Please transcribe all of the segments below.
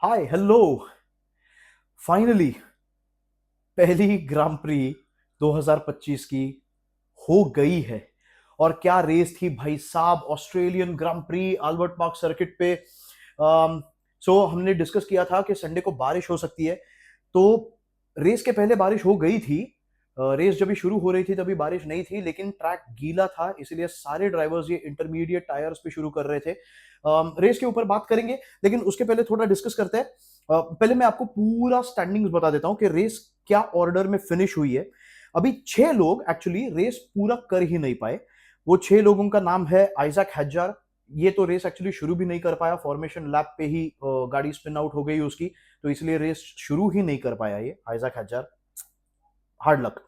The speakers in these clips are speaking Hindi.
Hi hello. फाइनली पहली ग्रां प्री 2025 की हो गई है। और क्या रेस थी भाई साहब, Australian Grand pre Albert park circuit पे। सो हमने डिस्कस किया था कि संडे को बारिश हो सकती है। तो रेस के पहले बारिश हो गई थी। रेस जब भी शुरू हो रही थी तभी बारिश नहीं थी, लेकिन ट्रैक गीला था, इसलिए सारे ड्राइवर्स ये इंटरमीडिएट टायर्स पे शुरू कर रहे थे। रेस के ऊपर बात करेंगे, लेकिन उसके पहले थोड़ा डिस्कस करते हैं। पहले मैं आपको पूरा स्टैंडिंग्स बता देता हूं कि रेस क्या ऑर्डर में फिनिश हुई है। अभी 6 लोग एक्चुअली रेस पूरा कर ही नहीं पाए। वो 6 लोगों का नाम है आइजैक हैजार। ये तो रेस एक्चुअली शुरू भी नहीं कर पाया, फॉर्मेशन लैप पे ही गाड़ी स्पिन आउट हो गई उसकी, तो इसलिए रेस शुरू ही नहीं कर पाया ये Isaac Hadjar. Hard luck.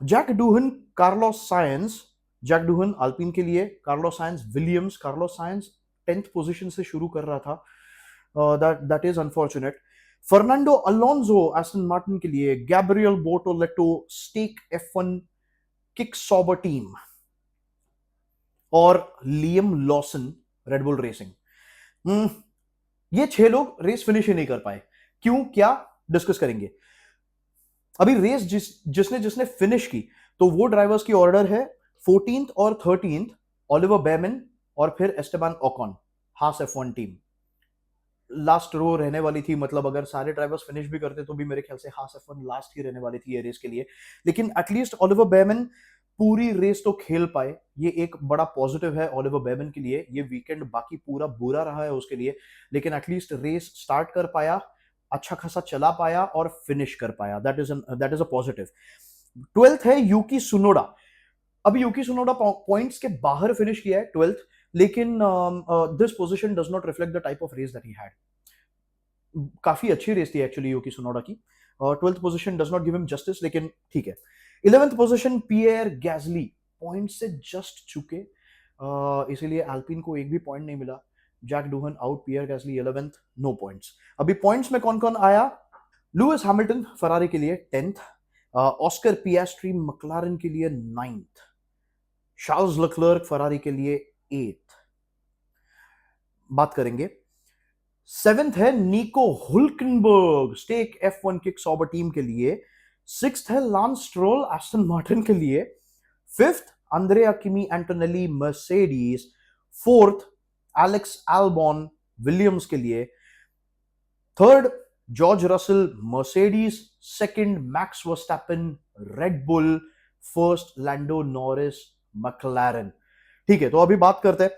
Jack Doohan, Carlos Sainz. Jack Doohan Alpine के लिए, Carlos Sainz Williams. Carlos Sainz 10th position से शुरू कर रहा था, that is unfortunate. Fernando Alonso Aston Martin के लिए, Gabriel Bortoleto Stake F1 Kick Sauber team, और लियम लॉसन रेडबुल रेसिंग। ये 6 लोग रेस फिनिश ही नहीं कर पाए। क्यों, क्या, डिस्कस करेंगे। अभी रेस जिसने जिसने फिनिश की, तो वो ड्राइवर्स की ऑर्डर है 14th और 13th, ओलिवर बेमन और फिर एस्टेबान ओकॉन, हास F1 टीम। लास्ट रो रहने वाली थी, मतलब अगर सारे ड्राइवर्स फिनिश भी करते तो भी मेरे ख्याल से हास F1 लास्ट ही रहने वाली थी ये रेस के लिए। लेकिन एटलीस्ट ओलिवर बेमन पूरी रेस तो खेल पाए, ये एक बड़ा पॉजिटिव है ओलिवर बेमन के लिए। ये वीकेंड बाकी पूरा बुरा रहा है उसके लिए, लेकिन एटलीस्ट रेस स्टार्ट कर पाया, अच्छा खासा चला पाया और फिनिश कर पाया। That is a positive. 12th है यूकी सुनोडा। अभी यूकी सुनोडा पॉइंट्स के बाहर फिनिश किया है 12th, लेकिन this position does not reflect the type of race that he had. काफी अच्छी रेस थी एक्चुअली यूकी सुनोडा की। 12th position does not give him justice, लेकिन ठीक है। 11th position Pierre Gasly, point से जस्ट चुके, इसीलिए अल्पिन को एक भी पॉइंट नहीं मिला। Jack Doohan out, Pierre Gasly 11th, no points. अभी पॉइंट्स में कौन कौन आया। लुइस हैमिल्टन फरारी के लिए 10th, ऑस्कर पियास्ट्री मक्लारन के लिए 9th, चार्ल्स लेक्लर्क फरारी के लिए 8th। बात करेंगे 7th है Nico Hulkenberg, Stake F1 Kick Sauber team के लिए। 6th है लांस स्ट्रोल एस्टन मार्टिन के लिए। 5th Andrea Kimi Antonelli Mercedes. 4th Alex Albon Williams के लिए। 3rd George Russell Mercedes. 2nd Max Verstappen Red Bull. 1st Lando Norris McLaren. ठीक है, तो अभी बात करते हैं,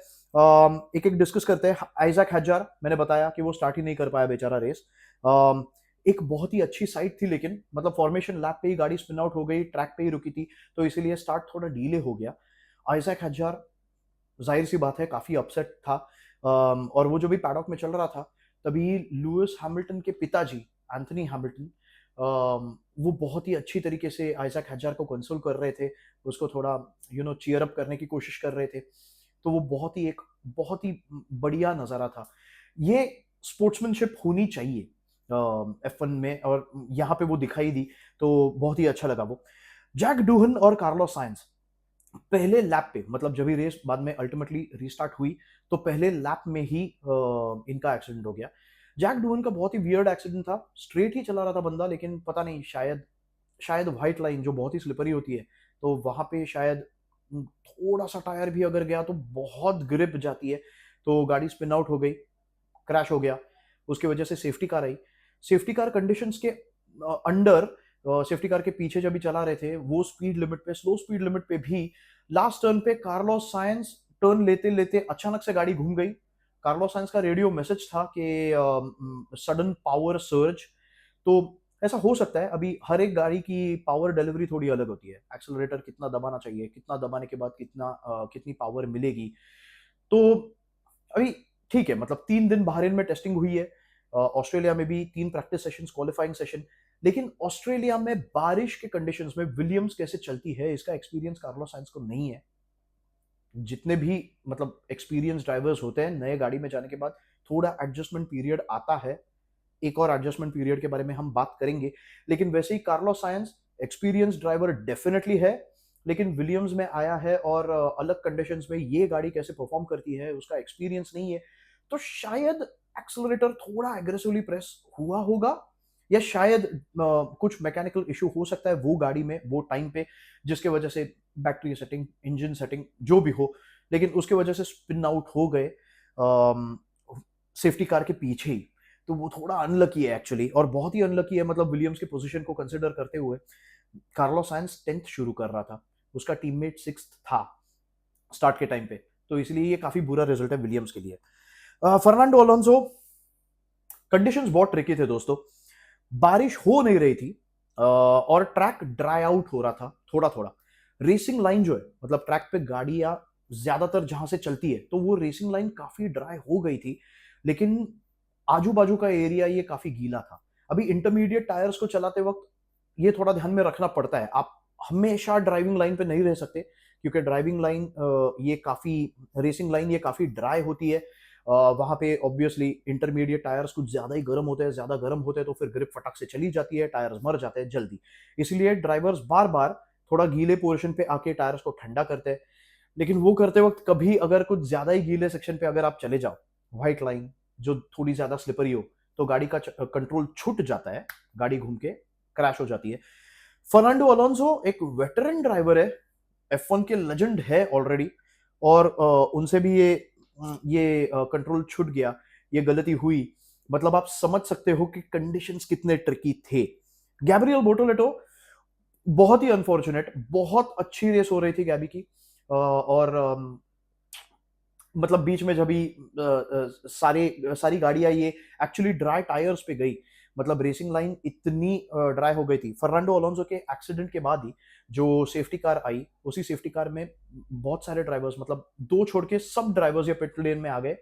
एक एक डिस्कस करते हैं। आइजैक हैजार, मैंने बताया कि वो स्टार्ट ही नहीं कर पाया बेचारा रेस। एक बहुत ही अच्छी साइड थी, लेकिन मतलब फॉर्मेशन लैप पे ही गाड़ी स्पिन आउट हो गई, ट्रैक पे ही रुकी थी, तो इसीलिए स्टार्ट थोड़ा डीले हो गया। आइजैक हैजार जाहिर सी बात है काफी अपसेट था। और वो जो भी पैडॉक में चल रहा था, तभी लुइस हैमिल्टन के पिताजी एंथनी हैमिल्टन, वो बहुत ही अच्छी तरीके से आइजैक हैजार को कंसोल कर रहे थे, उसको थोड़ा चीयर अप करने की कोशिश कर रहे थे। तो वो बहुत ही बढ़िया नजारा था। ये स्पोर्ट्समैनशिप होनी चाहिए F1 में, और यहाँ पे वो दिखाई दी, तो बहुत ही अच्छा लगा वो। जैक डूहन और कार्लोस साइंस पहले लैप पे, मतलब जब भी रेस बाद में अल्टीमेटली रीस्टार्ट हुई, तो पहले लैप में ही इनका एक्सीडेंट हो गया। जैक डूहन का बहुत ही वियर्ड एक्सीडेंट था, स्ट्रेट ही चला रहा था बंदा, लेकिन पता नहीं, शायद शायद व्हाइट लाइन जो बहुत ही स्लिपरी होती है, तो वहां पे शायद थोड़ा सा टायर भी अगर गया तो बहुत ग्रिप जाती है, तो गाड़ी स्पिन आउट हो गई, क्रैश हो गया। उसकी वजह से सेफ्टी कार आई। सेफ्टी कार कंडीशंस के अंडर, सेफ्टी कार के पीछे जब भी चला रहे थे, वो स्पीड लिमिट पे, स्लो स्पीड लिमिट पे भी, लास्ट टर्न पे कार्लोस साइंस टर्न लेते लेते अचानक से गाड़ी घूम गई। कार्लोस साइंस का रेडियो मैसेज था कि सडन पावर सर्ज। तो ऐसा हो सकता है, अभी हर एक गाड़ी की पावर डिलीवरी थोड़ी अलग होती है, एक्सेलरेटर कितना दबाना चाहिए, कितना दबाने के बाद कितनी पावर मिलेगी। तो अभी ठीक है, मतलब 3 दिन बहरीन में टेस्टिंग हुई है, ऑस्ट्रेलिया में भी 3 प्रैक्टिस सेशंस, क्वालिफाइंग सेशन। लेकिन ऑस्ट्रेलिया में बारिश के कंडीशंस में विलियम्स कैसे चलती है, इसका एक्सपीरियंस कार्लोस साइंस को नहीं है। जितने भी मतलब एक्सपीरियंस ड्राइवर्स होते हैं, नए गाड़ी में जाने के बाद थोड़ा एडजस्टमेंट पीरियड आता है। एक और एडजस्टमेंट पीरियड के बारे में हम बात करेंगे, लेकिन वैसे ही Carlos Sainz experience driver definitely है, लेकिन विलियम्स में आया है और अलग कंडीशंस में ये गाड़ी कैसे परफॉर्म करती है उसका एक्सपीरियंस नहीं है। तो शायद एक्सेलरेटर थोड़ा एग्रेसिवली प्रेस हुआ होगा, या शायद कुछ मैकेनिकल इशू हो सकता है वो गाड़ी में वो टाइम पे, जिसके वजह से बैटरी सेटिंग, इंजन सेटिंग जो भी हो, लेकिन उसके वजह से स्पिन आउट हो गए सेफ्टी कार के पीछे ही। तो वो थोड़ा अनलकी है एक्चुअली, और बहुत ही अनलकी है, मतलब विलियम्स की पोजीशन को कंसिडर करते हुए। कार्लोस साइंस 10th शुरू कर रहा था, उसका टीममेट 6th था स्टार्ट के टाइम पे, तो इसलिए ये काफी बुरा रिजल्ट है विलियम्स के लिए। फर्नांडो अलोंसो, कंडीशंस बहुत ट्रिकी थे दोस्तों, बारिश हो नहीं रही थी और ट्रैक ड्राई आउट हो रहा था थोड़ा थोड़ा। रेसिंग लाइन जो है, मतलब ट्रैक पे गाड़ियां ज्यादातर जहां से चलती है, तो वो रेसिंग लाइन काफी ड्राई हो गई थी, लेकिन आजू बाजू का एरिया ये काफी गीला था। अभी इंटरमीडिएट टायर्स को चलाते वक्त ये थोड़ा ध्यान में रखना पड़ता है, आप हमेशा ड्राइविंग लाइन पे नहीं रह सकते, क्योंकि ड्राइविंग लाइन ये काफी, रेसिंग लाइन ये काफी ड्राई होती है। वहां पे ऑब्वियसली इंटरमीडिएट टायर्स कुछ ज्यादा ही गर्म होते हैं, ज्यादा गर्म होते हैं तो फिर ग्रिप फटक से चली जाती है, टायर्स मर जाते हैं जल्दी। इसलिए ड्राइवर्स बार बार थोड़ा गीले पोर्शन पे आके टायर्स को ठंडा करते हैं, लेकिन वो करते वक्त कभी अगर कुछ ज्यादा ही गीले सेक्शन पे अगर आप चले जाओ, व्हाइट लाइन जो थोड़ी ज्यादा स्लिपरी हो, तो गाड़ी का कंट्रोल छूट जाता है, गाड़ी घूम के क्रैश हो जाती है। फर्नांडो अलोंसो एक वेटरन ड्राइवर है, F1 के लेजेंड है ऑलरेडी, और उनसे भी ये कंट्रोल छूट गया, ये गलती हुई, मतलब आप समझ सकते हो कि कंडीशंस कितने ट्रिकी थे। गैब्रियल बोटोलेटो, बहुत ही अनफॉर्चुनेट, बहुत अच्छी रेस हो रही थी गैबी की, और मतलब बीच में जब भी सारी गाड़ियां ये एक्चुअली ड्राई टायर्स पे गई, मतलब रेसिंग लाइन इतनी ड्राई हो गई थी। फर्नांडो अलोंसो के एक्सीडेंट के बाद ही जो सेफ्टी कार आई, उसी सेफ्टी कार में बहुत सारे ड्राइवर्स, मतलब दो छोड़ के सब ड्राइवर्स ये पिट लेन में आ गए,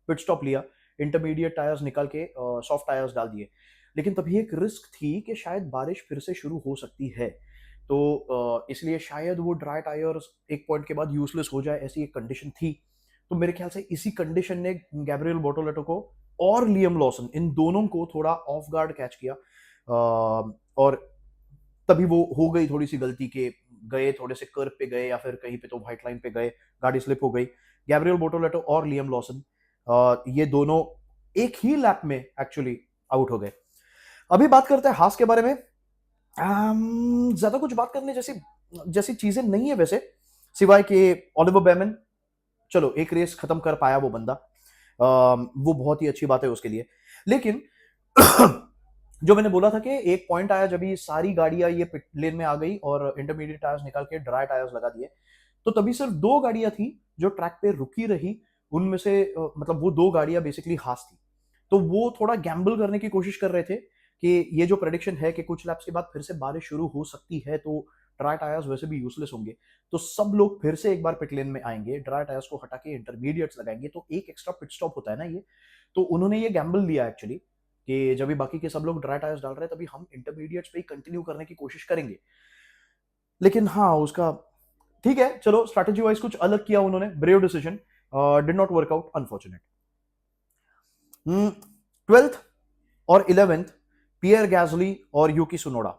पिट स्टॉप लिया, इंटरमीडिएट टायर्स निकाल के सॉफ्ट टायर्स डाल दिए। लेकिन तभी एक रिस्क थी कि शायद बारिश फिर से शुरू हो सकती है, तो इसलिए शायद वो ड्राई टायर्स एक पॉइंट के बाद यूजलेस हो जाए, ऐसी एक कंडीशन थी। तो मेरे ख्याल से इसी कंडीशन ने गैब्रियल बोटोलेटो को और लियम लॉसन, इन दोनों को थोड़ा ऑफ गार्ड कैच किया, और तभी वो हो गई थोड़ी सी गलती के, गए थोड़े से कर्व पे गए या फिर कहीं पे तो व्हाइट लाइन पे गए, गाड़ी स्लिप हो गई। गैब्रियल बोटोलेटो और लियम लॉसन ये दोनों एक ही लैप में एक्चुअली आउट हो गए। अभी बात करते हैं हास के बारे में। ज्यादा कुछ बात करने जैसी जैसी चीजें नहीं है वैसे, सिवाय कि ऑलिवर बेमन, चलो एक रेस खत्म कर पाया वो बंदा, वो बहुत ही अच्छी बात है उसके लिए। लेकिन जो मैंने बोला था कि एक पॉइंट आया जब ये सारी गाड़ियां ये पिट लेन में आ गई और इंटरमीडिएट टायर्स निकाल के ड्राई टायर्स लगा दिए, तो तभी सिर्फ दो गाड़ियां थी जो ट्रैक पे रुकी रही, उनमें से मतलब वो दो गाड़ियां बेसिकली हास थी। तो वो थोड़ा गैम्बल करने की कोशिश कर रहे थे कि ये जो प्रेडिक्शन है कि कुछ लैप्स के बाद फिर से बारिश शुरू हो सकती है, तो ड्राई टायर्स वैसे भी यूजलेस होंगे, तो सब लोग फिर से एक बार पिट लेन में आएंगे, ड्राई टायर्स को हटा के इंटरमीडिएट्स लगाएंगे, तो एक एक्स्ट्रा पिट स्टॉप होता है ना ये। तो उन्होंने ये गैम्बल लिया एक्चुअली कि जब भी बाकी के सब लोग ड्राई टायर्स डाल रहे हैं, तभी हम इंटरमीडिएट्स पे ही कंटिन्यू करने की कोशिश करेंगे। लेकिन हाँ, उसका ठीक है, चलो स्ट्रैटेजी वाइज कुछ अलग किया उन्होंने, brave decision, did not work out, unfortunate. 12th और 11th पियर गैसली और यूकी सुनोडा।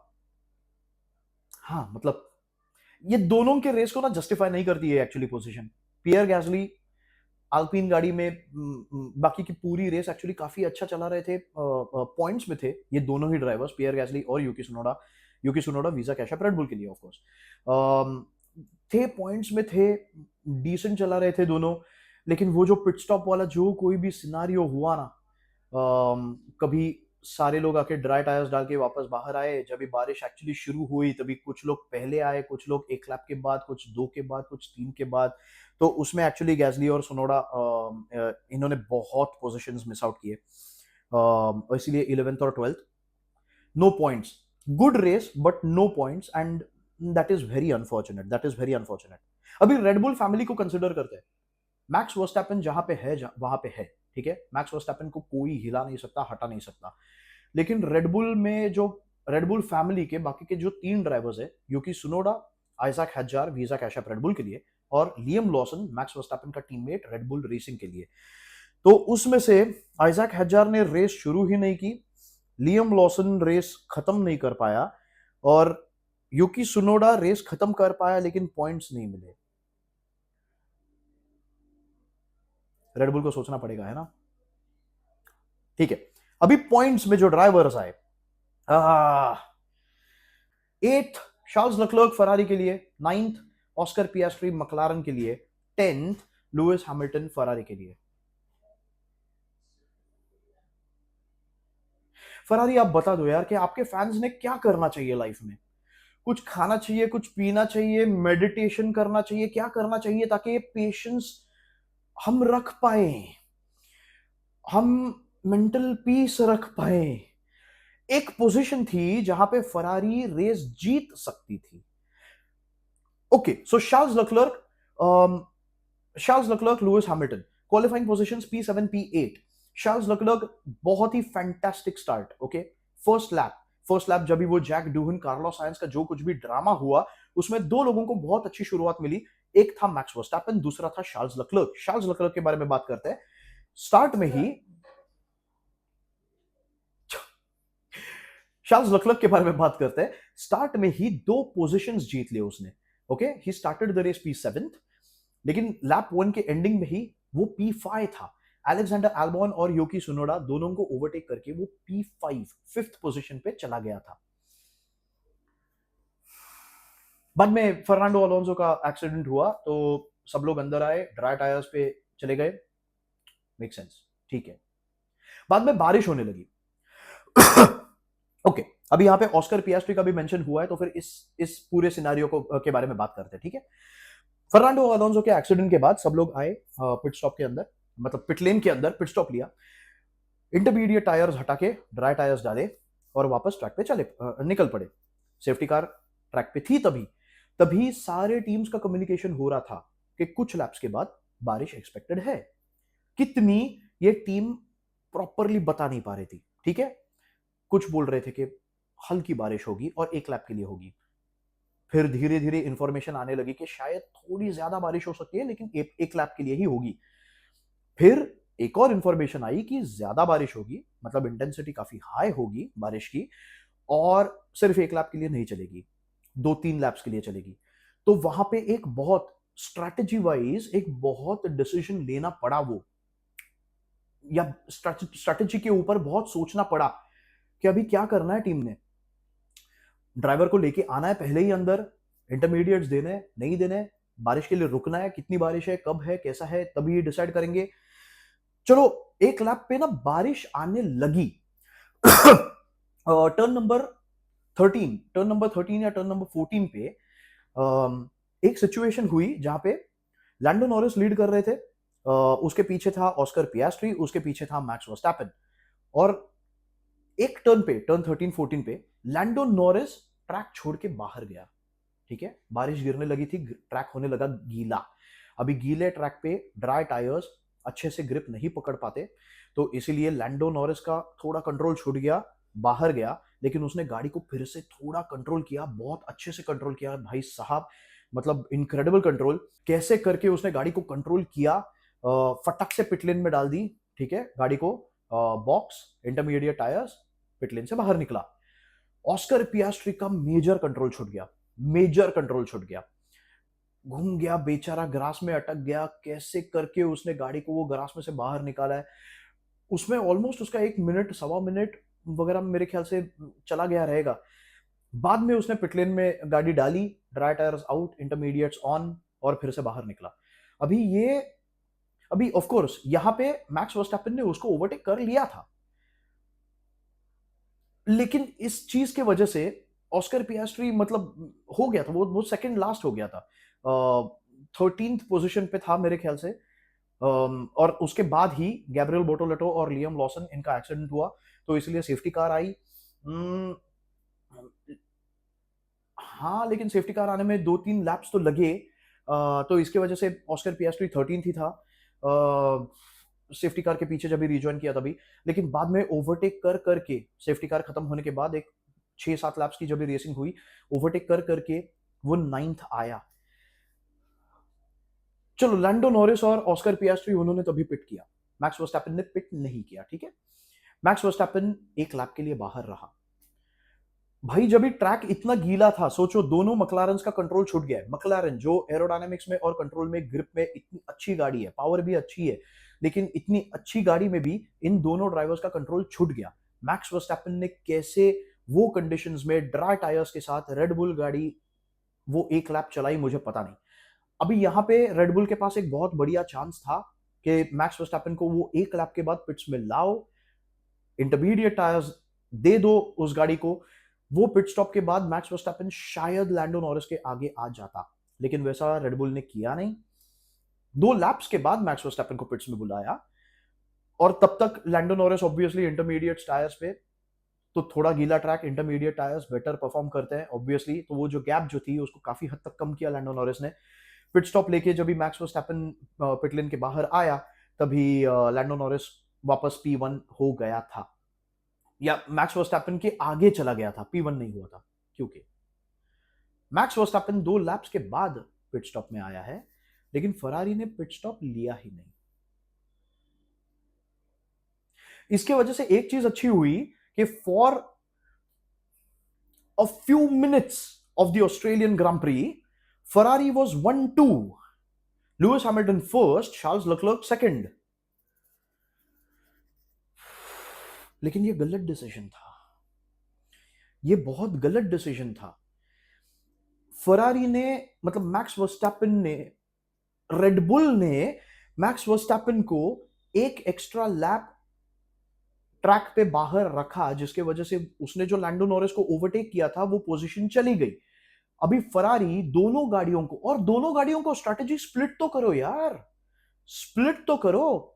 हाँ मतलब ये दोनों के रेस को ना जस्टिफाई नहीं करती है एक्चुअली पोजीशन। पियर गैसली अल्पिन गाड़ी में बाकी की पूरी रेस एक्चुअली काफी अच्छा चला रहे थे, पॉइंट्स में थे ये दोनों ही ड्राइवर्स, पियर गैसली और यूकी सुनोडा। यूकी सुनोडा वीजा कैश रेड बुल के लिए ऑफ कोर्स थे, पॉइंट्स में थे, डिसेंट चला रहे थे दोनों। लेकिन वो जो पिट स्टॉप वाला जो कोई भी सिनारियो हुआ ना, कभी सारे लोग आके ड्राई टायर्स डाल के वापस बाहर आए, जब भी बारिश एक्चुअली शुरू हुई तभी कुछ लोग पहले आए, कुछ लोग एक लैप के बाद, कुछ दो के बाद, कुछ तीन के बाद, तो उसमें एक्चुअली गैसली और सोनोडा इन्होंने बहुत पोजीशंस मिस आउट किए, इसलिए 11th और 12th no points. Good race but no points, and that is very unfortunate, that is very unfortunate. अभी रेडबुल फैमिली को कंसिडर करते हैं, मैक्स वर्स्टैपन जहां पे है वहां पे है, ठीक है, मैक्स वर्स्टैपन को कोई हिला नहीं सकता, हटा नहीं सकता। लेकिन रेडबुल में जो रेडबुल फैमिली के बाकी के जो तीन ड्राइवर्स है, Yuki Tsunoda, Isaac Hadjar Visa Cash App Red Bull के लिए, और लियम लॉसन मैक्स वर्स्टैपन का टीममेट रेडबुल रेसिंग के लिए, तो उसमें से आइजैक हैजार ने रेस शुरू ही नहीं की, लियम लॉसन रेस खत्म नहीं कर पाया, और यूकी सुनोडा रेस खत्म कर पाया लेकिन पॉइंट्स नहीं मिले। रेडबुल को सोचना पड़ेगा, है ना। ठीक है, अभी पॉइंट्स में जो ड्राइवर्स आए, 8th चार्ल्स लेक्लर्क फरारी के लिए, 9th ऑस्कर पियास्ट्री मकलारन के लिए, 10th लुइस हैमिल्टन फरारी के लिए। फरारी आप बता दो यार कि आपके फैंस ने क्या करना चाहिए लाइफ में? कुछ खाना चाहिए, कुछ पीना चाहिए, मेडिटेशन करना चाहिए, क्या करना चाहिए ताकि ये पेशेंस हम रख पाए, हम मेंटल पीस रख पाए? एक पोजीशन थी जहां पे फरारी रेस जीत सकती थी। Okay, so Charles Leclerc Lewis Hamilton qualifying positions P7 P8। Charles Leclerc बहुत ही fantastic start. Okay, first lap जब भी वो जैक डूहन कार्लोस साइंस का जो कुछ भी ड्रामा हुआ, उसमें दो लोगों को बहुत अच्छी शुरुआत मिली। एक था मैक्स वर्स्टैपन, दूसरा था चार्ल्स लेक्लर्क। चार्ल्स लेक्लर्क के बारे में बात करते हैं। स्टार्ट में ही चार्ल्स लेक्लर्क के बारे में बात करते हैं। स्टार्ट में ही 2 पोजीशंस जीत लिए उसने। Okay, he started the race P7, लेकिन लैप 1 के एंडिंग में ही वो P5 था। अलेक्जेंडर एल्बॉन और योकी सुनोडा दोनों को ओवरटेक करके वो P5 5th पोजीशन पे चला गया था। बाद में फर्नांडो अलोंसो का एक्सीडेंट हुआ तो सब लोग अंदर आए, ड्राई टायर्स पे चले गए। मेक सेंस, ठीक है। बाद में बारिश होने लगी। ओके, अभी यहाँ पे ऑस्कर पियास्ट्री का भी मेंशन हुआ है, तो फिर इस पूरे सिनारियो को के बारे में बात करते हैं, ठीक है। फर्नांडो अलोंसो के एक्सीडेंट के बाद सब लोग आए पिट स्टॉप के अंदर, मतलब पिट लेन के अंदर पिट स्टॉप लिया, इंटरमीडिएट टायर्स हटा के ड्राई टायर्स डाले और वापस ट्रैक पे चले निकल पड़े। सेफ्टी कार ट्रैक पे थी तभी सारे टीम्स का कम्युनिकेशन हो रहा था कि कुछ लैप्स के बाद बारिश एक्सपेक्टेड है। कितनी, ये टीम प्रॉपरली बता नहीं पा रही थी, ठीक है। कुछ बोल रहे थे कि हल्की बारिश होगी और 1 लैप के लिए होगी। फिर धीरे धीरे इंफॉर्मेशन आने लगी कि शायद थोड़ी ज्यादा बारिश हो सकती है, लेकिन 1 लैप के लिए ही होगी। फिर एक और इंफॉर्मेशन आई कि ज्यादा बारिश होगी, मतलब इंटेंसिटी काफी हाई होगी बारिश की, और सिर्फ 1 लैप के लिए नहीं चलेगी, 2-3 लैप्स के लिए चलेगी। तो वहां पे एक बहुत स्ट्रैटेजी वाइज एक बहुत डिसीजन लेना पड़ा, वो या स्ट्रैटेजी के ऊपर बहुत सोचना पड़ा कि अभी क्या करना है टीम ने। ड्राइवर को लेके आना है पहले ही अंदर, इंटरमीडिएट्स देने हैं, नहीं देने, बारिश के लिए रुकना है, कितनी बारिश है, कब है, कैसा है, तभी डिसाइड करेंगे। चलो 1 लैप पे ना बारिश आने लगी। टर्न नंबर 13 या टर्न नंबर 14 पे एक सिचुएशन हुई जहां पे लैंडो नॉरिस लीड कर रहे थे, उसके पीछे था ऑस्कर पियास्ट्री, उसके पीछे था मैक्स वर्स्टैपन, और एक टर्न पे, टर्न 13-14 पे लैंडो नॉरिस ट्रैक छोड़ के बाहर गया, ठीक है। बारिश गिरने लगी थी, ट्रैक होने लगा गीला। अभी गीले ट्रैक पे ड्राई टायर्स अच्छे से ग्रिप नहीं पकड़ पाते, तो इसीलिए लैंडो नॉरिस का थोड़ा कंट्रोल छूट गया, बाहर गया, लेकिन उसने गाड़ी को फिर से थोड़ा कंट्रोल किया, बहुत अच्छे से कंट्रोल किया भाई साहब, मतलब इनक्रेडिबल कंट्रोल। कैसे करके उसने गाड़ी को कंट्रोल किया, फटक से पिट लेन में डाल दी, ठीक है, गाड़ी को बॉक्स, इंटरमीडिएट टायर्स, पिट लेन से बाहर निकला। ऑस्कर पियास्ट्री का मेजर कंट्रोल छूट गया, घूम गया बेचारा, ग्रास में अटक गया। कैसे करके उसने गाड़ी को वो ग्रास में से बाहर निकाला है, उसमें ऑलमोस्ट उसका 1 मिनट, सवा मिनट वगैरह मेरे ख्याल से चला गया रहेगा। बाद में उसने पिटलेन में गाड़ी डाली, dry tyres out, intermediates on, और फिर से बाहर निकला। अभी ऑफ कोर्स यहां पे मैक्स वर्स्टैपन ने उसको ओवरटेक कर लिया था, लेकिन इस चीज के वजह से ऑस्कर पियास्ट्री मतलब हो गया था, वो सेकंड लास्ट हो गया था, 13th पोजीशन पे था मेरे ख्याल से। और उसके बाद ही गैब्रियल बोटोलेटो और लियम लॉसन, इनका एक्सीडेंट हुआ, तो इसलिए सेफ्टी कार आई। हाँ, लेकिन सेफ्टी कार आने में 2-3 लैप्स तो लगे, तो इसके वजह से ऑस्कर पियास्ट्री 13th ही था सेफ्टी कार के पीछे जब भी रिजॉइन किया तभी। लेकिन बाद में ओवरटेक कर करके, सेफ्टी कार खत्म होने के बाद एक 6-7 लैप्स की जब भी रेसिंग हुई, ओवरटेक कर करके वो 9th आया। चलो लैंडो नॉरिस और ऑस्कर पियास्ट्री उन्होंने तभी पिट किया, मैक्स वर्स्टैपन ने पिट नहीं किया, ठीक है। मैक्स वर्स्टैपन 1 लैप के लिए बाहर रहा। भाई जब भी ट्रैक इतना गीला था, सोचो दोनों मकलारन का कंट्रोल छूट गया है। मकलारन जो एरोडायनामिक्स में और कंट्रोल में, ग्रिप में इतनी अच्छी गाड़ी है, पावर भी अच्छी है, लेकिन इतनी अच्छी गाड़ी में भी इन दोनों ड्राइवर्स का कंट्रोल छूट गया। मैक्स वर्स्टैपन ने कैसे वो कंडीशंस में ड्राई टायर्स के साथ रेड बुल गाड़ी वो एक लैप चलाई, मुझे पता नहीं। अभी यहाँ पे रेड बुल के पास एक बहुत बढ़िया चांस था कि मैक्स वर्स्टैपन को वो एक लैप के बाद पिट्स में लाओ, इंटरमीडिएट टायर्स दे दो उस गाड़ी को। वो पिट स्टॉप के बाद मैक्स वर्स्टैपन शायद लैंडो नॉरिस के आगे आ जाता, लेकिन वैसा रेड बुल ने किया नहीं। 2 लैप्स के बाद मैक्स वर्स्टैपन को पिट्स में बुलाया, और तब तक Lando Norris obviously intermediate tyres पे, तो थोड़ा गीला track, intermediate tyres better perform करते हैं ऑब्वियसली, तो वो जो गैप जो थी उसको काफी हद तक कम किया लैंडो नॉरिस ने। पिट स्टॉप लेके जब भी मैक्स वर्स्टैपन पिट लेन के बाहर आया, तभी लैंडो नॉरिस वापस P1 हो गया था, या मैक्स वर्स्टैपन के आगे चला गया था, P1 नहीं हुआ था, क्योंकि मैक्स वर्स्टैपन 2 लैप्स के बाद पिट स्टॉप में आया है, लेकिन फरारी ने पिट स्टॉप लिया ही नहीं। इसके वजह से एक चीज अच्छी हुई कि for a few minutes of the Australian Grand Prix, Ferrari was 1-2, Lewis Hamilton first, Charles Leclerc second. लेकिन ये गलत डिसीजन था, ये बहुत गलत डिसीजन था। फरारी ने, मतलब मैक्स वर्स्टैपन ने, रेडबुल ने मैक्स वर्स्टैपन को एक एक्स्ट्रा लैप ट्रैक पे बाहर रखा, जिसके वजह से उसने जो लैंडो नॉरिस को ओवरटेक किया था वो पोजीशन चली गई। अभी फरारी दोनों गाड़ियों को, और दोनों गाड़ियों को स्ट्रैटेजी स्प्लिट तो करो यार, स्प्लिट तो करो।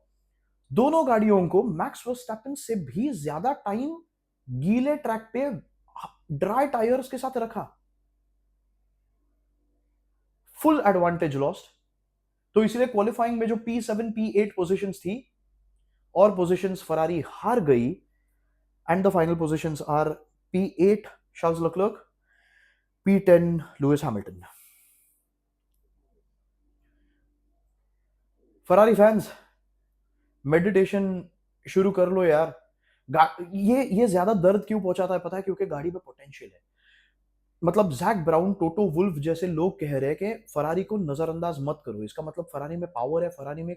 दोनों गाड़ियों को मैक्स वर्स्टैपन से भी ज्यादा टाइम गीले ट्रैक पे ड्राई टायर्स के साथ रखा, फुल एडवांटेज लॉस्ट। तो इसलिए क्वालिफाइंग में जो P7 P8 पोजीशंस थी, और पोजीशंस फरारी हार गई, and the final positions are P8 Charles Leclerc, P10 Lewis Hamilton. Ferrari fans, meditation शुरू कर लो यार। ये ज्यादा दर्द क्यों पहुंचाता है पता है? क्योंकि गाड़ी में पोटेंशियल है। मतलब जैक ब्राउन, टोटो वुल्फ जैसे लोग कह रहे हैं कि फरारी को नजरअंदाज मत करो। इसका मतलब फरारी में पावर है, फरारी में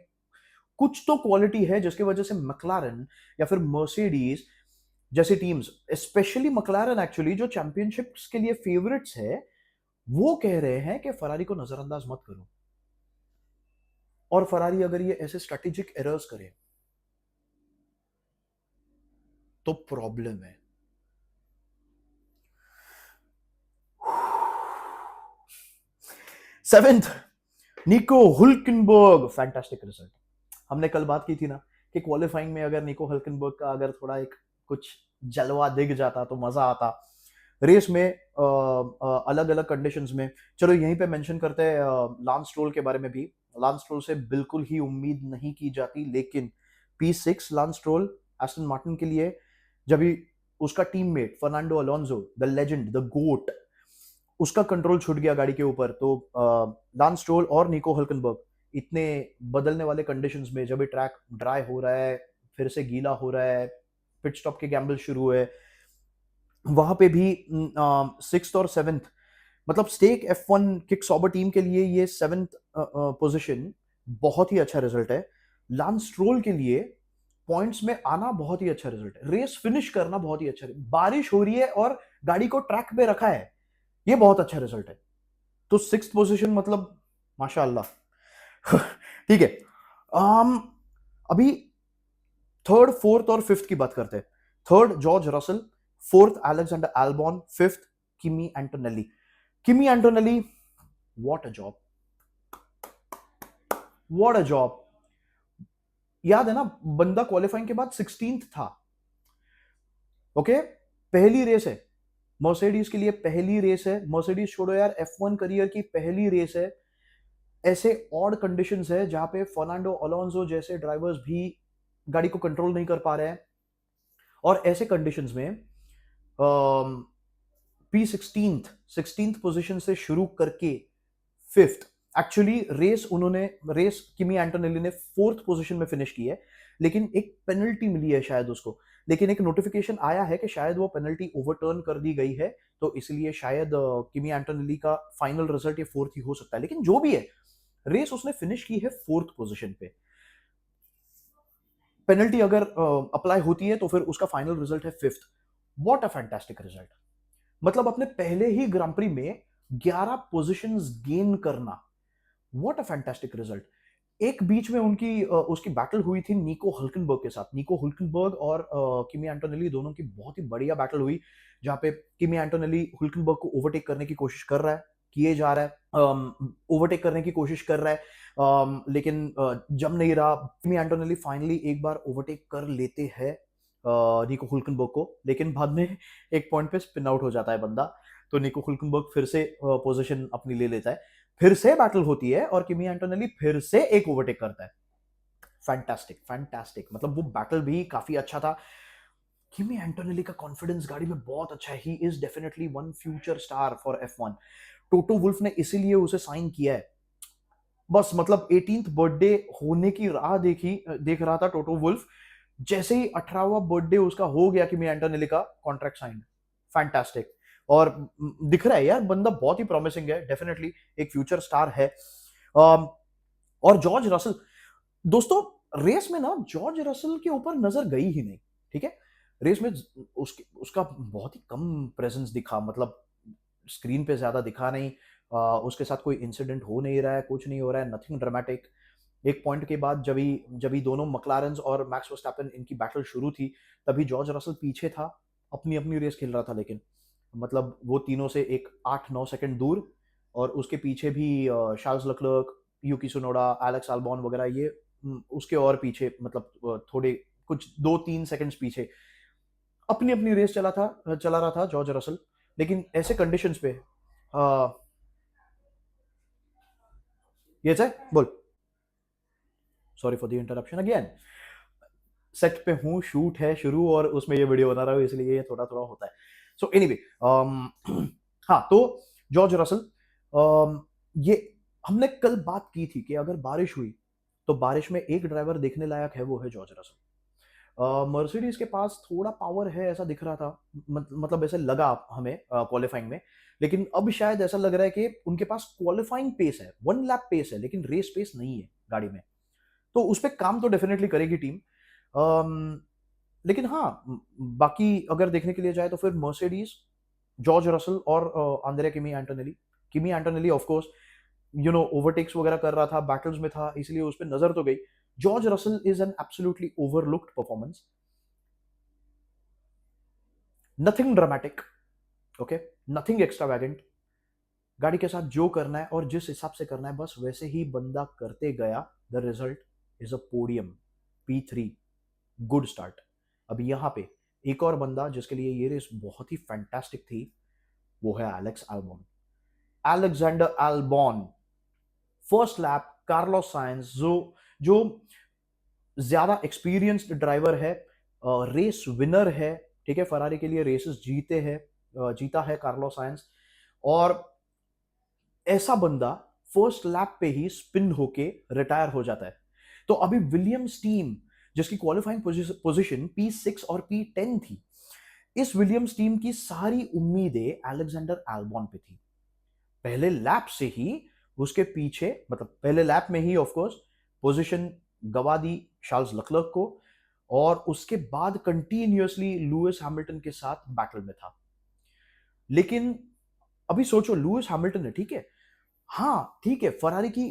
कुछ तो क्वालिटी है, जिसकी वजह से मैक्लारेन या फिर मर्सिडीज जैसी टीम्स, स्पेशली मैक्लारेन एक्चुअली जो चैंपियनशिप्स के लिए फेवरेट्स है, वो कह रहे हैं कि फरारी को नजरअंदाज मत करो। और फरारी अगर ये ऐसे स्ट्रेटेजिक एरर्स करे तो प्रॉब्लम है। सेवेंथ, निको हुल्केनबर्ग, फैंटास्टिक रिजल्ट। हमने कल बात की थी ना कि क्वालिफाइंग में अगर निको हुल्केनबर्ग का अगर थोड़ा एक कुछ जलवा दिख जाता तो मजा आता। रेस में अलग अलग कंडीशंस में, चलो यहीं पे मेंशन करते हैं लांस स्ट्रोल के बारे में भी। लांस स्ट्रोल से बिल्कुल ही उम्मीद नहीं की जाती, लेकिन P6 lance stroll Aston Martin के लिए, जब भी उसका teammate Fernando Alonso, the legend, the GOAT, उसका कंट्रोल छूट गया गाड़ी के ऊपर, तो लांस स्ट्रोल और निको हल्केनबर्ग इतने बदलने वाले कंडीशंस में, जब भी ट्रैक ड्राई हो रहा है, फिर से गीला हो रहा है, पिट स्टॉप के गैम्बल शुरू हुए, वहां पे भी 6th और 7th, मतलब stake F1 Kick Sauber team के लिए ये 7th पोजीशन बहुत ही अच्छा रिजल्ट है। लांस स्ट्रोल के लिए पॉइंट्स में आना बहुत ही अच्छा रिजल्ट है। रेस फिनिश करना बहुत ही अच्छा, बारिश हो रही है और गाड़ी को ट्रैक पे रखा है, ये बहुत अच्छा रिजल्ट है। तो 6th पोजीशन मतलब माशाल्लाह। ठीक है, अभी 3rd 4th और 5th की बात करते हैं। 3rd George Russell, 4th Alexander Albon, 5th Kimi Antonelli. Kimi Antonelli, what a job, what a job. याद है ना, बंदा क्वालिफाइंग के बाद 16th था। ओके, पहली रेस है मर्सिडीज के लिए, पहली रेस है। मर्सिडीज छोड़ो यार, F1 करियर की पहली रेस है। ऐसे ऑड कंडीशंस है जहां पे फर्नांडो अलोंसो जैसे ड्राइवर्स भी गाड़ी को कंट्रोल नहीं कर पा रहे हैं, और ऐसे कंडीशंस में P16th पोजीशन से शुरू करके 5th, actually race Kimi Antonelli ने 4th पोजीशन में फिनिश की है, लेकिन एक पेनल्टी मिली है शायद उसको, लेकिन एक नोटिफिकेशन आया है कि शायद वो पेनल्टी ओवरटर्न कर दी गई है, तो इसलिए शायद किमी एंटोनेली का फाइनल रिजल्ट ये 4th ही हो सकता है। लेकिन जो भी है, रेस उसने फिनिश की है 4th पोजीशन पे। पेनल्टी अगर अप्लाई होती है तो फिर उसका फाइनल रिजल्ट है fifth. What a fantastic result. मतलब अपने पहले ही ग्रां प्री में 11 पोजीशंस गेन करना, व्हाट अ फैंटास्टिक रिजल्ट। एक बीच में उसकी बैटल हुई थी निको हल्केनबर्ग के साथ। निको हल्केनबर्ग और किमी एंटोनेली दोनों की बहुत ही बढ़िया बैटल हुई, जहां पे किमी एंटोनेली हल्केनबर्ग को ओवरटेक करने की कोशिश कर रहा है, किए जा रहा है, ओवरटेक करने की कोशिश कर रहा है, लेकिन जम नहीं रहा। किमी एंटोनेली फाइनली एक बार ओवरटेक कर लेते हैं निको हुल्केनबर्ग को, लेकिन बाद में एक पॉइंट पे स्पिन आउट हो जाता है बंदा, तो निको हुल्केनबर्ग फिर से पोजीशन अपनी ले लेता है। फिर से बैटल होती है और किमी एंटोनेली फिर से एक ओवरटेक करता है। फैंटास्टिक फैंटास्टिक, मतलब वो बैटल भी काफी अच्छा था। किमी एंटोनेली का कॉन्फिडेंस गाड़ी में बहुत अच्छा है। He is definitely one future star for F1। Toto Wolff ने इसीलिए उसे साइन किया है। बस मतलब 18th बर्थडे होने की राह देख रहा था टोटो वुल्फ। जैसे ही 18वां बर्थडे उसका हो गया किमी एंटोनेली का कॉन्ट्रैक्ट साइन। फैंटास्टिक। और दिख रहा है यार बंदा बहुत ही प्रॉमिसिंग है, डेफिनेटली एक फ्यूचर स्टार है। अम, और जॉर्ज रसल, दोस्तों रेस में ना जॉर्ज रसल के ऊपर नजर गई ही नहीं। ठीक है, रेस में उसका बहुत ही कम प्रेजेंस दिखा, मतलब स्क्रीन पे ज्यादा दिखा नहीं। उसके साथ कोई इंसिडेंट हो नहीं रहा है, कुछ नहीं हो रहा है, नथिंग ड्रामेटिक। एक पॉइंट के बाद जब ही दोनों मकलारेंस और मैक्स वर्स्टैपेन इनकी बैटल शुरू थी, तभी जॉर्ज रसल पीछे था, अपनी अपनी रेस खेल रहा था, लेकिन मतलब वो तीनों से एक 8-9 सेकंड दूर। और उसके पीछे भी शार्ल्स लेक्लर्क, यूकी सुनोडा, एलेक्स अल्बॉन वगैरह, ये उसके और पीछे, मतलब थोड़े कुछ 2-3 सेकंड्स पीछे अपनी अपनी रेस चला रहा था जॉर्ज रसल। लेकिन ऐसे कंडीशंस पे ये बोल, sorry for the interruption again. Set पे हूँ, शूट है शुरू, और उसमें ये वीडियो बना रहा हूँ, इसलिए ये थोड़ा थोड़ा होता है। सो एनीवे, हाँ तो जॉर्ज रसल, ये हमने कल बात की थी कि अगर बारिश हुई तो बारिश में एक ड्राइवर देखने लायक है, वो है जॉर्ज रसल। मर्सिडीज के पास थोड़ा पावर है ऐसा दिख रहा था, मतलब ऐसे लगा हमें क्वालिफाइंग में। लेकिन अब शायद ऐसा लग रहा है कि उनके पास क्वालिफाइंग पेस है, 1 लैप पेस है, लेकिन रेस पेस नहीं है गाड़ी में। तो उस पर काम तो डेफिनेटली करेगी टीम। लेकिन हाँ, बाकी अगर देखने के लिए जाए तो फिर मर्सिडीज, जॉर्ज रसल और Andre Kimi Antonelli of course overtakes वगैरह कर रहा था, बैटल्स में था, इसलिए उस पर नजर तो गई। George Russell is an absolutely overlooked performance, nothing dramatic, okay, nothing extravagant. गाड़ी के साथ जो करना है और जिस हिसाब से करना है बस वैसे ही बंदा करते गया। The result is a podium, P3, good start. अब यहाँ पे एक और बंदा जिसके लिए ये रेस बहुत ही फैंटास्टिक थी, वो है Alex Albon. Alexander Albon, first lap, Carlos science, जो ज्यादा एक्सपीरियंस्ड ड्राइवर है, रेस विनर है, ठीक है, फरारी के लिए रेसेस जीता है कार्लोस साइंस। और ऐसा बंदा फर्स्ट लैप पे ही स्पिन होके रिटायर हो जाता है। तो अभी विलियम्स टीम, जिसकी क्वालिफाइंग पोजीशन P6 और P10 थी, इस विलियम्स टीम की सारी उम्मीदें अलेक्जेंडर एल्बॉन पे थी। पहले लैप से ही उसके पीछे, मतलब पहले लैप में ही ऑफ कोर्स पोजीशन गवा दी चार्ल्स लेक्लर्क को, और उसके बाद कंटिन्यूअसली लुइस हैमिल्टन के साथ बैटल में था। लेकिन अभी सोचो, लुइस हैमिल्टन है, ठीक है, हाँ ठीक है, फरारी की,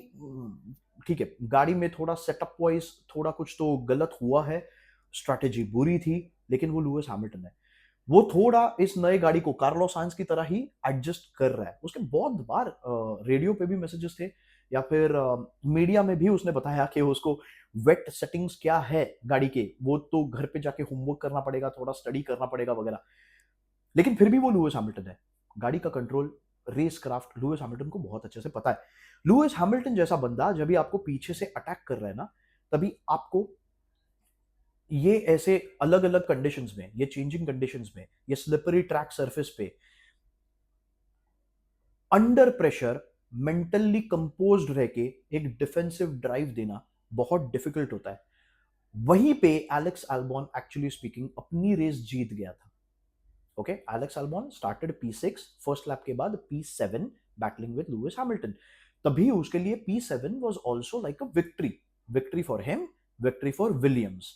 ठीक है, गाड़ी में थोड़ा सेटअप वाइज थोड़ा कुछ तो गलत हुआ है, स्ट्रैटेजी बुरी थी, लेकिन वो लुइस हैमिल्टन है। वो थोड़ा इस नए गाड़ी को कार्लोस साइंस की तरह ही एडजस्ट कर रहा है। उसके बहुत बार रेडियो पे भी मैसेजेस थे, या फिर मीडिया में भी उसने बताया कि उसको वेट सेटिंग्स क्या है गाड़ी के, वो तो घर पे जाके होमवर्क करना पड़ेगा, थोड़ा स्टडी करना पड़ेगा वगैरह। लेकिन फिर भी वो लुइस हैमिल्टन है। गाड़ी का control, race craft Lewis Hamilton को बहुत अच्छे से पता है। लुइस हैमिल्टन जैसा बंदा जब भी आपको पीछे से अटैक कर रहा है ना, तभी आपको ये ऐसे अलग अलग कंडीशंस में, ये चेंजिंग कंडीशंस में, ये स्लिपरी ट्रैक सरफेस पे अंडर प्रेशर मेंटली कंपोज्ड रह के एक डिफेंसिव ड्राइव देना बहुत डिफिकल्ट होता है। वहीं पे एलेक्स एल्बॉन एक्चुअली स्पीकिंग अपनी रेस जीत गया था। Okay, Alex Albon started P6, first lap के बाद P7 battling with Lewis Hamilton. तभी उसके लिए P7 was also like a victory, victory for him, victory for Williams.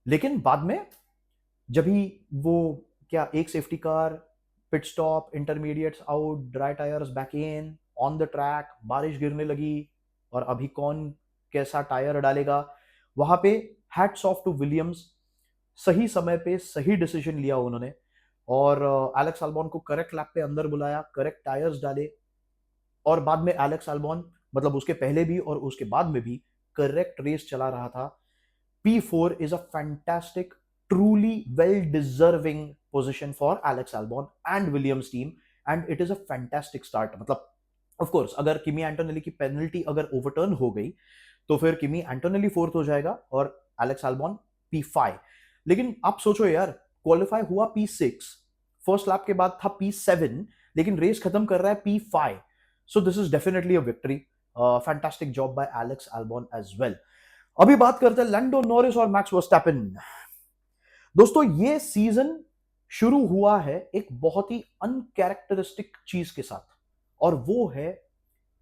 लेकिन बाद में जब ही वो क्या एक safety car, pit stop, intermediates out, dry tyres back in, on the track, बारिश गिरने लगी और अभी कौन कैसा टायर डालेगा, वहां पे हैट्स ऑफ टू विलियम्स। सही समय पे सही डिसीजन लिया उन्होंने और एलेक्स अल्बॉन को करेक्ट लैप पे अंदर बुलाया, करेक्ट टायर्स डाले और बाद में एलेक्स अल्बॉन मतलब उसके पहले भी और उसके बाद में भी करेक्ट रेस चला रहा था। P4 is a fantastic, truly well-deserving position for Alex Albon and Williams team, and it is a fantastic start. मतलब of course अगर किमी एंटोनेली की पेनल्टी अगर ओवरटर्न हो गई तो फिर किमी एंटोनेली फोर्थ हो जाएगा और एलेक्स अल्बॉन P5। लेकिन आप सोचो यार, क्वालिफाई हुआ P6, फर्स्ट लैप के बाद था P7, लेकिन रेस खत्म कर रहा है P5। So this is definitely a victory. Fantastic job by Alex Albon as well. अभी बात करते हैं लैंडो नॉरिस और मैक्स वर्स्टैपेन। दोस्तों ये सीजन शुरू हुआ है एक बहुत ही अनकैरेक्टरिस्टिक चीज के साथ और वो है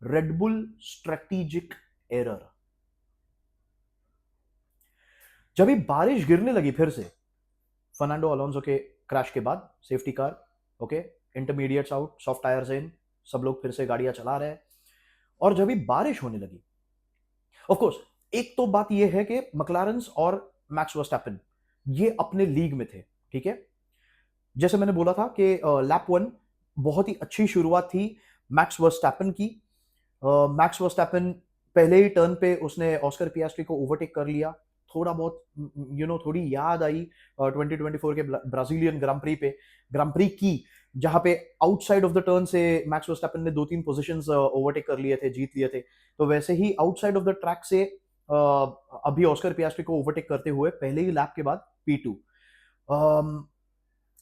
रेडबुल स्ट्रेटेजिक एरर। जब भी बारिश गिरने लगी फिर से फर्नांडो अलोंसो के क्रैश के बाद, safety car okay, intermediates out, soft tyres in, सब लोग फिर से गाड़ियां चला रहे हैं और जब भी बारिश होने लगी, ऑफ कोर्स एक तो बात यह है कि मैक्लारेंस और मैक्स वर्स्टैपेन ये अपने लीग में थे, ठीक है। जैसे मैंने बोला था कि लैप 1 बहुत ही अच्छी शुरुआत थी मैक्स वर्स्टैपेन की। मैक्स वर्स्टैपेन पहले ही टर्न पे उसने ऑस्कर पियास्ट्री को ओवरटेक कर लिया। थोड़ा बहुत थोड़ी याद आई 2024 के ब्राजीलियन ग्रां प्री की, जहां पे आउटसाइड ऑफ द टर्न से मैक्स वर्स्टैपेन ने 2-3 पोजीशंस ओवरटेक कर लिए थे, जीत लिए थे। तो वैसे ही आउटसाइड ऑफ द ट्रैक से अभी ऑस्कर पियास्ट्री को ओवरटेक करते हुए पहले ही लैप के बाद P2।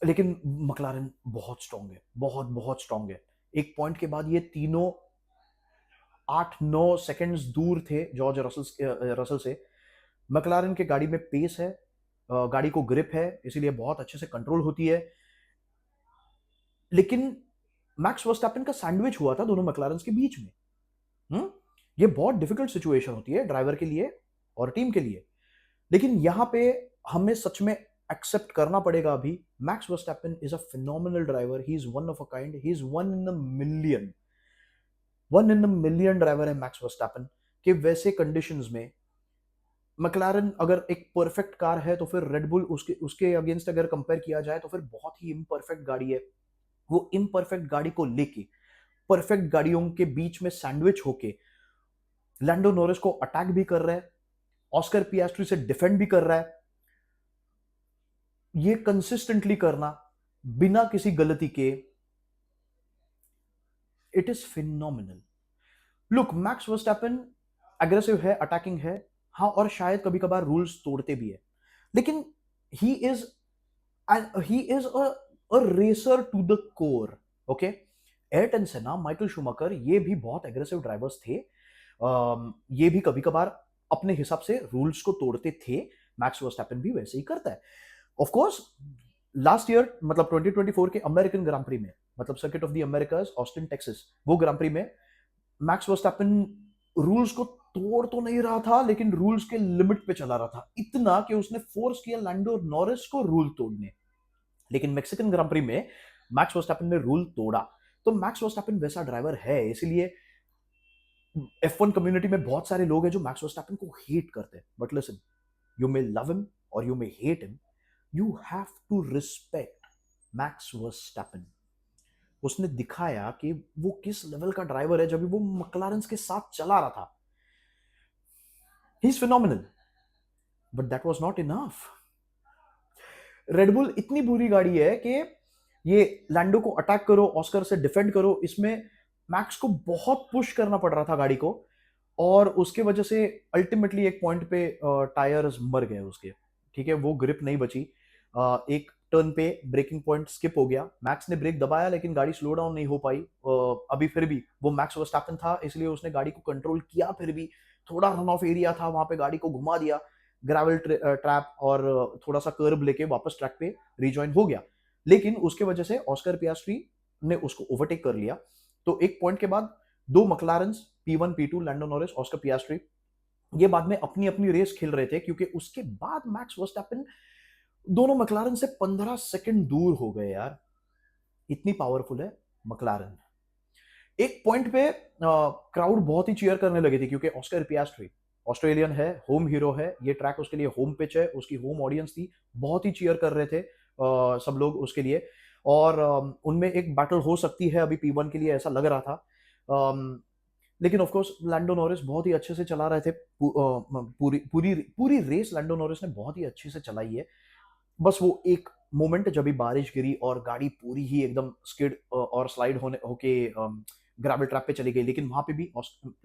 लेकिन मैक्लारेन बहुत स्ट्रांग है, बहुत बहुत स्ट्रांग है। एक पॉइंट के बाद ये तीनों 8-9 सेकंड्स दूर थे जॉर्ज रसल से। मैक्लारेन के गाड़ी में पेस है, गाड़ी को ग्रिप है, इसीलिए बहुत अच्छे से कंट्रोल होती है। लेकिन मैक्स वर्स्टैपेन का सैंडविच हुआ था दोनों मैक्लारेंस के बीच में। ये बहुत डिफिकल्ट सिचुएशन होती है ड्राइवर के लिए और टीम के लिए। लेकिन यहां पे हमें सच में एक्सेप्ट करना पड़ेगा अभी, max Verstappen is a phenomenal driver, he is one of a kind, he is one in a million driver है मैक्स वर्स्टैपेन। कि वैसे कंडीशंस में मैक्लारेन अगर एक परफेक्ट कार है तो फिर रेडबुल उसके उसके अगेंस्ट अगर कंपेयर किया जाए तो फिर बहुत ही इम्परफेक्ट गाड़ी है। वो इम्परफेक्ट गाड़ी को लेके परफेक्ट गाड़ियों के बीच में सैंडविच होके लैंडो नॉरिस को अटैक भी कर रहा है, ऑस्कर पियास्ट्री से डिफेंड भी कर रहा है। ये कंसिस्टेंटली करना बिना किसी गलती के, it is phenomenal. Look, max Verstappen aggressive है, अटैकिंग है, हाँ, और शायद कभी कभार रूल्स तोड़ते भी है, लेकिन he is a racer to the core. Okay, Ayrton Senna, Michael Schumacher, ये भी बहुत एग्रेसिव ड्राइवर्स थे। ये भी कभी कभार अपने हिसाब से रूल्स को तोड़ते थे। मैक्स वर्स्टैपेन भी वैसे ही करता है। ऑफ कोर्स लास्ट ईयर मतलब 2024 के अमेरिकन ग्रां प्री में, मतलब circuit of the Americas, Austin Texas, वो ग्रां प्री में मैक्स वर्स्टैपेन रूल्स को तोड़ तो नहीं रहा था, लेकिन रूल्स के लिमिट पे चला रहा था, इतना कि उसने फोर्स किया लैंडो नॉरिस को रूल तोड़ने। लेकिन मैक्सिकन ग्रां प्री में मैक्स वर्स्टैपेन ने रूल तोड़ा। तो मैक्स वर्स्टैपेन वैसा ड्राइवर है, इसीलिए F1 कम्युनिटी में बहुत सारे लोग हैं जो मैक्स वर्स्टैपेन को हेट करते हैं। But listen, you may love him और you may hate him, you have to respect Max Verstappen. उसने दिखाया कि वो किस लेवल का ड्राइवर है जब वो मैक्लारेंस के साथ चला रहा था। He is phenomenal, but that was not enough. Red Bull इतनी बुरी गाड़ी है कि ये लैंडो को अटैक करो, ऑस्कर से डिफेंड करो, इसमें मैक्स को बहुत पुश करना पड़ रहा था गाड़ी को, और उसके वजह से अल्टीमेटली एक पॉइंट पे टायर्स मर गए उसके, ठीक है, वो ग्रिप नहीं बची। एक टर्न पे ब्रेकिंग पॉइंट स्किप हो गया, मैक्स ने ब्रेक दबाया लेकिन गाड़ी स्लो डाउन नहीं हो पाई। अभी फिर भी वो मैक्स वर्स्टैपेन था, इसलिए उसने गाड़ी को कंट्रोल किया, फिर भी थोड़ा रन ऑफ एरिया था, वहां पे गाड़ी को घुमा दिया, ग्रेवल ट्रैप और थोड़ा सा कर्व लेके वापस ट्रैक पे रिजॉइन हो गया। लेकिन उसके वजह से ऑस्कर पियास्ट्री ने उसको ओवरटेक कर लिया। तो एक पॉइंट के बाद दो मैक्लारेंस P1 P2, Lando Norris, Oscar पियास्ट्री, ये बाद में अपनी अपनी रेस खेल रहे थे, क्योंकि उसके बाद मैक्स वर्स्टैपन दोनों मैक्लारन से 15 सेकंड दूर हो गए यार। इतनी पावरफुल है मैक्लारन। एक पॉइंट पे क्राउड बहुत ही चीयर करने लगी थी, क्योंकि ऑस्कर पियास्ट्री ऑस्ट्रेलियन है, होम हीरो है, ये ट्रैक उसके लिए होम पिच है, उसकी होम ऑडियंस थी, बहुत ही चीयर कर रहे थे सब लोग उसके लिए। और उनमें एक बैटल हो सकती है अभी P1 के लिए, ऐसा लग रहा था। लेकिन ऑफ कोर्स लैंडो नॉरिस बहुत ही अच्छे से चला रहे थे। पूरी पूरी पूरी रेस लैंडो नॉरिस ने बहुत ही अच्छे से चलाई है। बस वो एक मोमेंट जब भी बारिश गिरी और गाड़ी पूरी ही एकदम स्किड और स्लाइड होने होके ग्रेवल ट्रैप पे चली गई, लेकिन वहां पे भी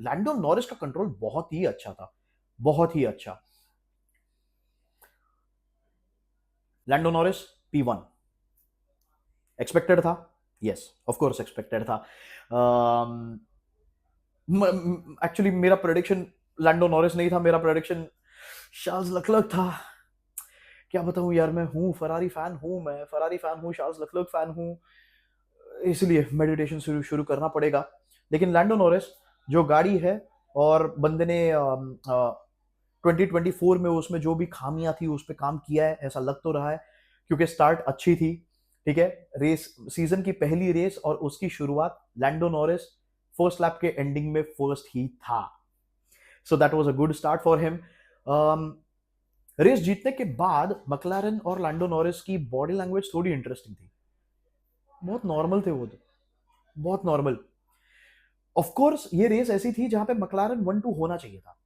लैंडो नॉरिस का कंट्रोल बहुत ही अच्छा था, बहुत ही अच्छा। लैंडो नॉरिस P1 एक्सपेक्टेड था, यस ऑफ कोर्स एक्सपेक्टेड था। एक्चुअली मेरा प्रेडिक्शन लैंडो नॉरिस नहीं था, मेरा प्रेडिक्शन चार्ल्स लक्लर्क था। क्या बताऊं यार, मैं हूँ फरारी फैन हूँ, मैं फरारी फैन हूँ, चार्ल्स लक्लर्क फैन हूँ, इसलिए मेडिटेशन शुरू शुरू करना पड़ेगा। लेकिन लैंडो नॉरिस जो गाड़ी है, और बंदे ने 2024 में उसमें जो भी खामियां थी उस पर काम किया है, ऐसा लग तो रहा है, क्योंकि स्टार्ट अच्छी थी। ठीक है, रेस सीजन की पहली रेस और उसकी शुरुआत लैंडो नॉरिस फर्स्ट लैप के एंडिंग में फर्स्ट ही था, so that was a good start for him. Race जीतने के बाद मैक्लारेन और लैंडो नॉरिस की बॉडी लैंग्वेज थोड़ी इंटरेस्टिंग थी, बहुत नॉर्मल थे वो तो, बहुत नॉर्मल। ऑफ कोर्स ये रेस ऐसी थी जहां पे मैक्लारेन 1-2 होना चाहिए था,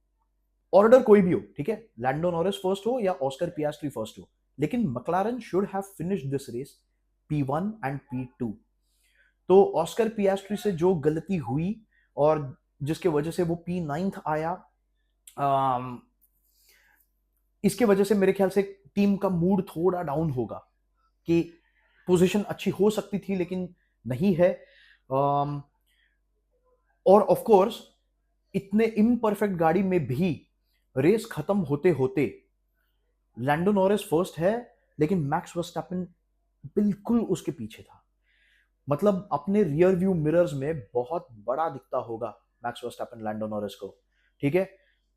ऑर्डर कोई भी हो, ठीक है, लैंडो नॉरिस फर्स्ट हो या ऑस्कर पियास्ट्री फर्स्ट हो, लेकिन McLaren should have finished this race P1 and P2। तो ऑस्कर पियास्ट्री से जो गलती हुई और जिसके वजह से वो P9 आया, इसके वजह से मेरे ख्याल से टीम का मूड थोड़ा डाउन होगा, कि पोजीशन अच्छी हो सकती थी लेकिन नहीं है। और ऑफ कोर्स इतने इम्परफेक्ट गाड़ी में भी रेस खत्म होते होते लैंडो नॉरिस फर्स्ट है, लेकिन मैक्स वर्स्टैपन बिल्कुल उसके पीछे था। मतलब अपने रियर व्यू मिरर्स में बहुत बड़ा दिखता होगा मैक्स वर्स्टैपन लैंडो नॉरिस को, ठीक है।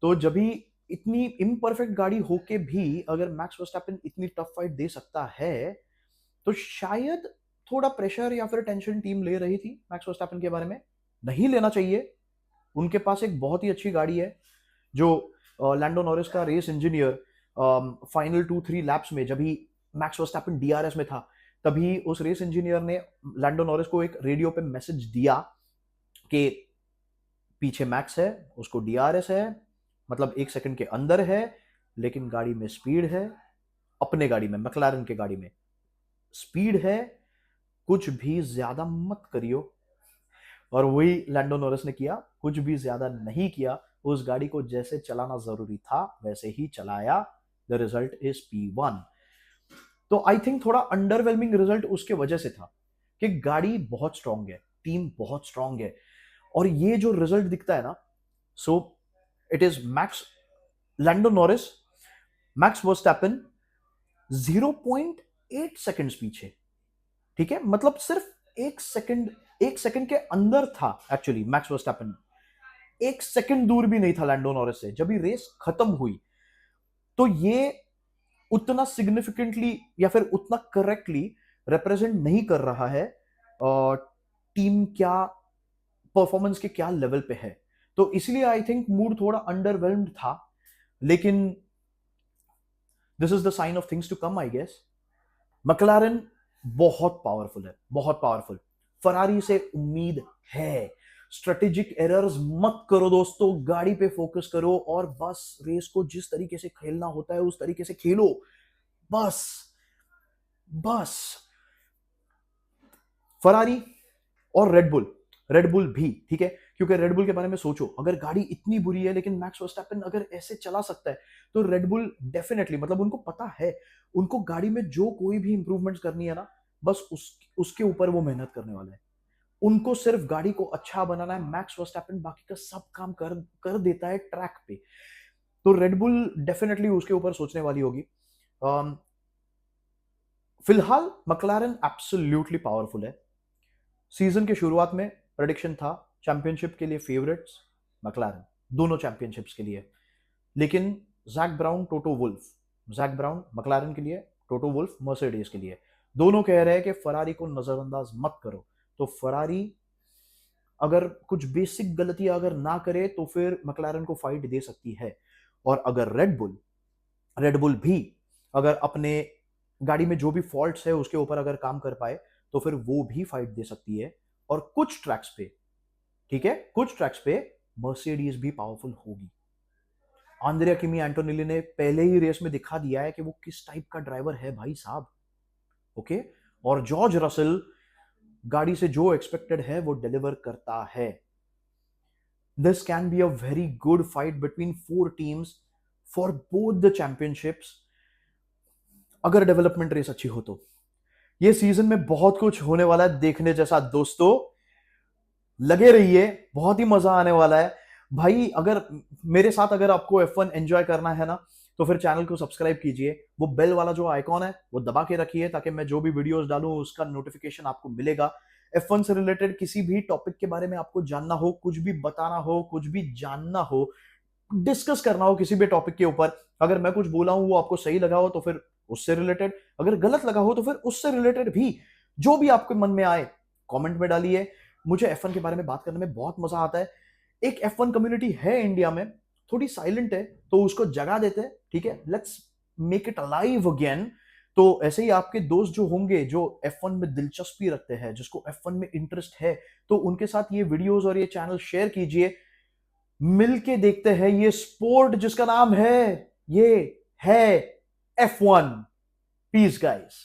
तो जब भी इतनी इम्परफेक्ट गाड़ी होके भी अगर मैक्स वर्स्टैपन इतनी टफ फाइट दे सकता है, तो शायद थोड़ा प्रेशर या फिर टेंशन टीम ले रही थी मैक्स वर्स्टैपन के बारे में। नहीं लेना चाहिए, उनके पास एक बहुत ही अच्छी गाड़ी है। जो लैंडो नॉरिस का रेस इंजीनियर फाइनल 2-3 लैप्स में, जब भी मैक्स वर्स्टैपन DRS में था, तभी उस रेस इंजीनियर ने लैंडो नॉरिस को एक रेडियो पे मैसेज दिया कि पीछे मैक्स है, उसको DRS है, मतलब 1 सेकंड के अंदर है, लेकिन गाड़ी में स्पीड है, अपने गाड़ी में मैक्लारेन के गाड़ी में स्पीड है, कुछ भी ज्यादा मत करियो। और वही लैंडो नॉरिस ने किया, कुछ भी ज्यादा नहीं किया, उस गाड़ी को जैसे चलाना जरूरी था वैसे ही चलाया। The result is P1। तो आई थिंक थोड़ा अंडरवेलमिंग रिजल्ट उसके वजह से था कि गाड़ी बहुत स्ट्रांग है, टीम बहुत स्ट्रांग है, और ये जो रिजल्ट दिखता है ना, so it is Max Lando Norris Max Verstappen 0.8 seconds पीछे, ठीक है, मतलब सिर्फ 1 सेकंड, 1 सेकंड के अंदर था एक्चुअली मैक्स वर्स्टैपन, 1 सेकंड दूर भी नहीं था लैंडो नॉरिस से जब भी रेस खत्म हुई। तो ये उतना सिग्निफिकेंटली या फिर उतना करेक्टली रिप्रेजेंट नहीं कर रहा है टीम क्या परफॉर्मेंस के क्या लेवल पे है। तो इसलिए आई थिंक मूड थोड़ा अंडरवेल्म्ड था, लेकिन this is the sign of things to come I guess. McLaren बहुत पावरफुल है, बहुत पावरफुल। फरारी से उम्मीद है, स्ट्रेटेजिक एरर्स मत करो दोस्तों, गाड़ी पे फोकस करो और बस रेस को जिस तरीके से खेलना होता है उस तरीके से खेलो, बस बस। फरारी और रेडबुल भी ठीक है, क्योंकि रेडबुल के बारे में सोचो, अगर गाड़ी इतनी बुरी है लेकिन मैक्स वर्स्टैपन अगर ऐसे चला सकता है, तो रेडबुल डेफिनेटली, मतलब उनको पता है, उनको गाड़ी में जो कोई भी इंप्रूवमेंट्स करनी है ना, बस उसके ऊपर वो मेहनत करने वाले हैं। उनको सिर्फ गाड़ी को अच्छा बनाना है, मैक्स वर्स्टैपन बाकी का सब काम कर देता है ट्रैक पे। तो रेडबुल डेफिनेटली उसके ऊपर सोचने वाली होगी। फिलहाल मैक्लारेन एब्सोल्युटली पावरफुल है। सीजन के शुरुआत में प्रेडिक्शन था चैंपियनशिप के लिए फेवरेट्स मैक्लारेन, दोनों चैंपियनशिप्स के लिए। लेकिन जैक ब्राउन, टोटो वुल्फ, जैक ब्राउन मैक्लारेन के लिए, टोटो वुल्फ मर्सिडीज के लिए, दोनों कह रहे हैं कि फरारी को नजरअंदाज मत करो। तो फरारी अगर कुछ बेसिक गलतियां अगर ना करे तो फिर मैक्लारेन को फाइट दे सकती है। और अगर रेडबुल भी अगर अपने गाड़ी में जो भी फॉल्ट्स है उसके ऊपर अगर काम कर पाए तो फिर वो भी फाइट दे सकती है। और कुछ ट्रैक्स पे, ठीक है, कुछ ट्रैक्स पे मर्सिडीज भी पावरफुल होगी। आंद्रिया किमी एंटोनेली ने पहले ही रेस में दिखा दिया है कि वो किस टाइप का ड्राइवर है भाई साहब। ओके। और जॉर्ज रसल गाड़ी से जो एक्सपेक्टेड है वो डिलीवर करता है। This can be a very good fight between 4 teams for both the championships, अगर डेवलपमेंट रेस अच्छी हो तो। ये सीजन में बहुत कुछ होने वाला है देखने जैसा दोस्तों, लगे रहिए, बहुत ही मजा आने वाला है भाई। अगर मेरे साथ अगर आपको F1 एंजॉय करना है ना तो फिर चैनल को सब्सक्राइब कीजिए, वो बेल वाला जो आइकॉन है वो दबा के रखिए ताकि मैं जो भी वीडियोस डालूं उसका नोटिफिकेशन आपको मिलेगा। F1 से रिलेटेड किसी भी टॉपिक के बारे में आपको जानना हो, कुछ भी बताना हो, कुछ भी जानना हो, डिस्कस करना हो किसी भी टॉपिक के ऊपर, अगर मैं कुछ बोला हूं वो आपको सही लगा हो तो फिर उससे रिलेटेड, अगर गलत लगा हो तो फिर उससे रिलेटेड भी, जो भी आपके मन में आए कमेंट में डालिए। मुझे F1 के बारे में बात करने में बहुत मजा आता है। एक F1 कम्युनिटी है इंडिया में, थोड़ी साइलेंट है तो उसको जगा देते हैं, ठीक है, let's make it alive again. तो ऐसे ही आपके दोस्त जो होंगे जो F1 में दिलचस्पी रखते हैं, जिसको F1 में इंटरेस्ट है, तो उनके साथ ये वीडियोस और ये चैनल शेयर कीजिए। मिलके देखते हैं ये स्पोर्ट जिसका नाम है, ये है F1। Peace guys.